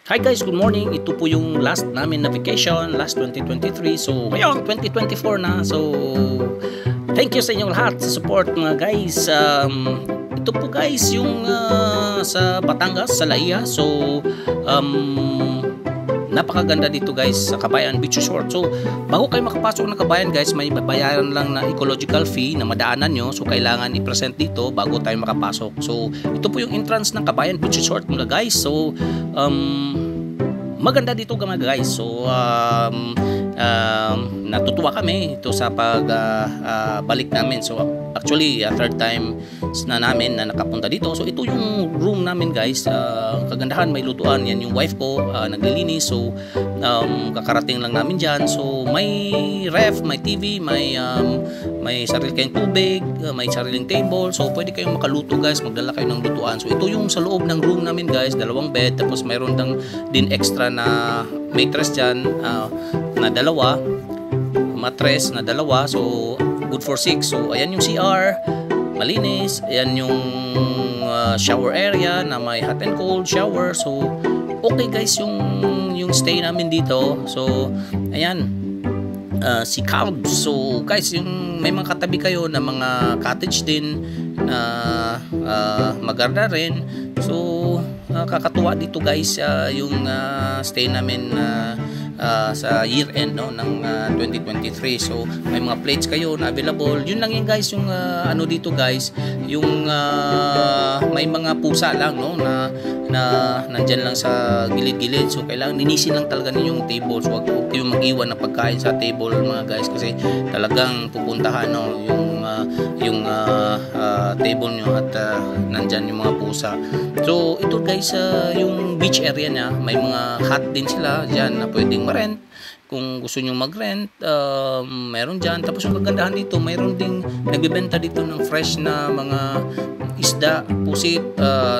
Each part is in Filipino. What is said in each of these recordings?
Hi guys, good morning. Ito po yung last namin na vacation, last 2023. So ngayon, 2024 na. So thank you sa inyong lahat sa support mga guys. Ito po guys yung sa Batangas, sa Laia. So napakaganda dito guys sa Kabayan Beach Resort. So bago kayo makapasok ng Kabayan guys, may babayaran lang na ecological fee na madaanan nyo. So kailangan i-present dito bago tayo makapasok. So ito po yung entrance ng Kabayan Beach Resort mga guys. So maganda dito mga guys. So natutuwa kami ito sa pagbalik namin. So actually third time na namin na nakapunta dito. So ito yung room namin guys. Kagandahan, may lutuan. Yan yung wife ko naglilinis. So kakarating lang namin dyan. So may ref, may TV, may sarili kayong tubig, may sariling table. So pwede kayong makaluto guys, magdala kayo ng lutuan. So ito yung sa loob ng room namin guys, dalawang bed, tapos mayroon din extra na mattress dyan na dalawa, mattress na dalawa. So good for 6. So ayan yung CR, malinis. Ayan yung shower area na may hot and cold shower. So okay guys yung stay namin dito. So ayan, si Calbs. So guys, yung may mga katabi kayo na mga cottage din na maganda rin. So kakatuwa dito guys yung stay namin sa year end ng 2023. So may mga plates kayo na available. Yun lang yun guys yung ano dito guys, yung may mga pusa lang na nandyan lang sa gilid-gilid. So kailangan linisin lang talaga ninyo yung table. So huwag kayong mag-iwan na pagkain sa table mga guys, kasi talagang pupuntahan yung table nyo at nandyan yung mga pusa. So ito guys, yung beach area niya, may mga hut din sila dyan na pwedeng ma-rent. Kung gusto nyo mag-rent, meron dyan. Tapos yung kagandahan dito, mayroon ding nagbibenta dito ng fresh na mga isda, pusit.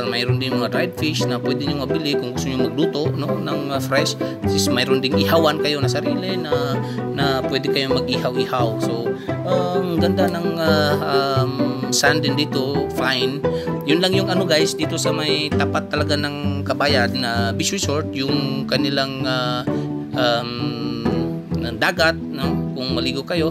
Mayroon din mga dried fish na pwede nyo mabili kung gusto nyo magluto ng fresh. Mayroon ding ihawan kayo na sarili na pwede kayong mag-ihaw-ihaw. So ganda ng sand din dito, fine. Yun lang yung ano guys, dito sa may tapat talaga ng Kabayan na Beach Resort, yung kanilang dagat, kung maligo kayo,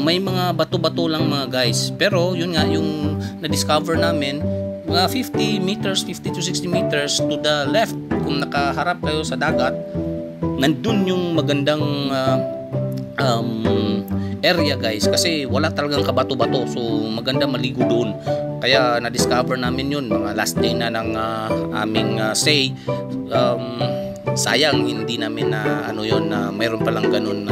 may mga bato-bato lang mga guys. Pero yun nga yung na-discover namin, mga 50 meters, 50 to 60 meters to the left, kung nakaharap kayo sa dagat, nandun yung magandang area guys, kasi wala talagang kabato-bato. So maganda maligo doon. Kaya na-discover namin yun mga last day na ng aming stay. Sayang hindi namin na na mayroon palang ganun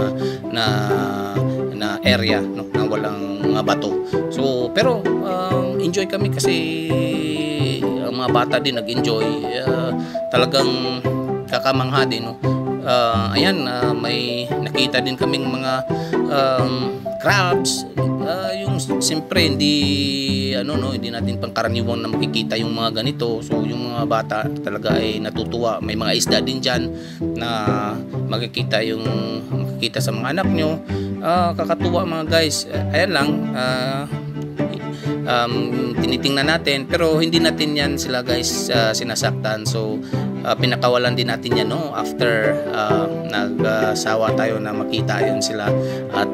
na area na walang bato. So pero enjoy kami kasi mga bata din nag-enjoy. Talagang kakamangha din ayan, may nakita din kaming mga crabs. Yung siyempre hindi natin pangkaraniwang na makikita yung mga ganito. So yung mga bata talaga ay natutuwa. May mga isda din dyan na makikita sa mga anak nyo. Kakatuwa mga guys. Ayan lang, tinitingnan natin, pero hindi natin yan sila guys sinasaktan. So pinakawalan din natin yan after nagsawa tayo na makita yan sila at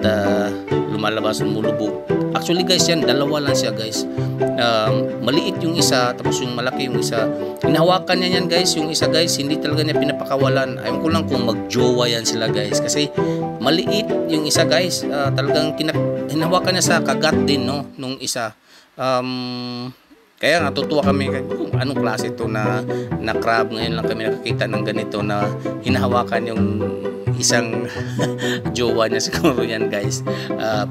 lumalabas, lumulubog. Actually guys, yan dalawa lang siya guys. Maliit yung isa, tapos yung malaki yung isa. Hinahawakan niya yan guys, yung isa guys hindi talaga niya pinapakawalan. Ayaw ko lang kung magjowa yan sila guys, kasi maliit yung isa guys. Talagang hinahawakan niya sa kagat din nung isa. Kaya natutuwa kami kung anong klase ito na crab. Ngayon lang kami nakakita ng ganito na hinahawakan yung isang jowa niya siguro yan guys.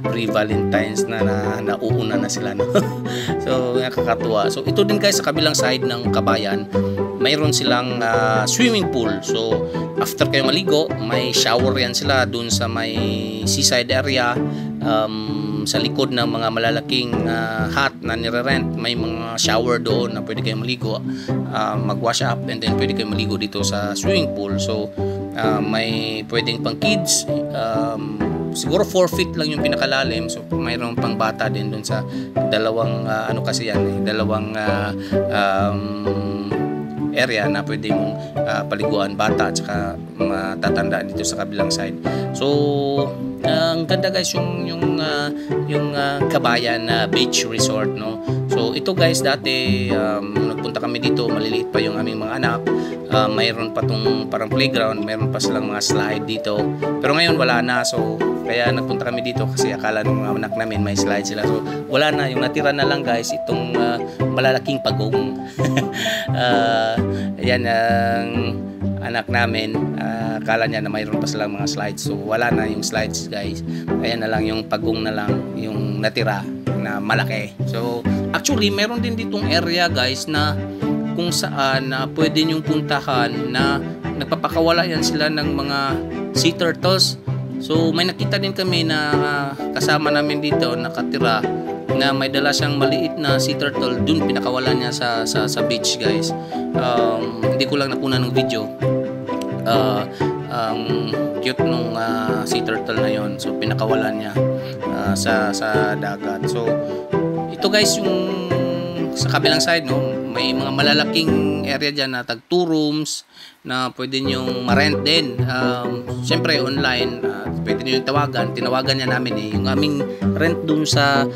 Pre-Valentine's na nauuna na sila So nakakatuwa. So ito din guys, sa kabilang side ng Kabayan, mayroon silang swimming pool. So after kayo maligo, may shower yan sila dun sa may seaside area. Sa likod ng mga malalaking hut na nire-rent, may mga shower doon na pwede kayong maligo, mag-wash up, and then pwede kayong maligo dito sa swimming pool. So may pwedeng pang kids, siguro 4 feet lang yung pinakalalim. So mayroong pang bata din doon sa dalawang kasi yan dalawang area na pwede mong paliguan bata at saka matatanda dito sa kabilang side. So ang ganda guys yung Kabayan Beach Resort, no. So ito guys, dati nung nagpunta kami dito, maliliit pa yung aming mga anak. Mayroon pa tong parang playground, mayroon pa silang mga slide dito. Pero ngayon wala na, so kaya nagpunta kami dito kasi akala ng mga anak namin may slide sila. So wala na, yung natira na lang guys itong malalaking pagong. Ayan ang anak namin, akala niya na mayroon pa silang mga slides. So wala na yung slides guys. Ayan na lang yung pagong na lang yung natira na malaki. So actually meron din ditong area guys na kung saan pwede nyong puntahan na nagpapakawala yan sila ng mga sea turtles. So may nakita din kami na kasama namin dito nakatira na may dala siyang maliit na sea turtle, dun pinakawalan niya sa beach guys. Hindi ko lang nakunan ng video. Cute nung sea turtle na yon, so pinakawalan niya sa dagat. So ito guys yung sa kabilang side, no, may mga malalaking area dyan na tag 2 rooms na pwede nyong ma-rent din. Siyempre online, pwede nyo yung tinawagan niya namin eh. Yung aming rent dun sa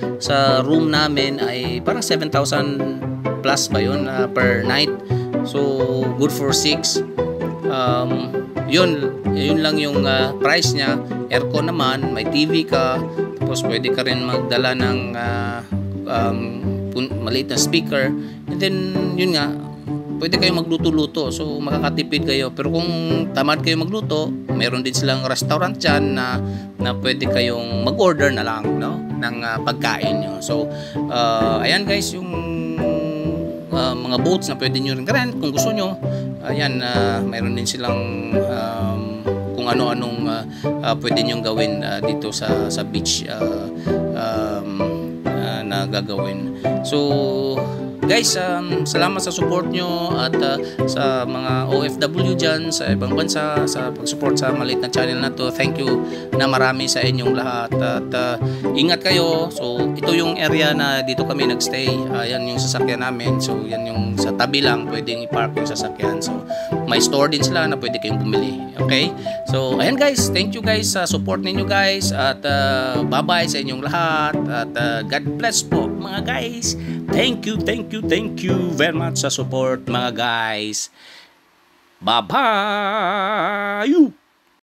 room namin ay parang 7,000 plus ba yun per night. So good for 6. Yun lang yung price niya. Aircon naman, may TV ka, tapos pwede ka rin magdala ng maliit na speaker, and then yun nga, pwede kayong magluto-luto, so makakatipid kayo. Pero kung tamad kayo magluto, meron din silang restaurant dyan na pwede kayong mag-order na lang, no, ng pagkain nyo. So ayan guys, yung mga boats na pwede nyo rin rent kung gusto nyo. Ayan, mayroon din silang kung ano-anong pwede nyong gawin dito sa beach na gagawin. So guys, salamat sa support nyo at sa mga OFW dyan sa ibang bansa sa pag-support sa maliit na channel na to. Thank you na marami sa inyong lahat at ingat kayo. So ito yung area na dito kami nagstay. Yan yung sasakyan namin. So yan yung sa tabi lang pwedeng i-park yung sasakyan. So may store din sila na pwede kayong bumili. Okay? So ayan guys, thank you guys sa support ninyo guys at bye-bye sa inyong lahat at God bless po mga guys. Thank you very much sa support mga guys. Bye-bye!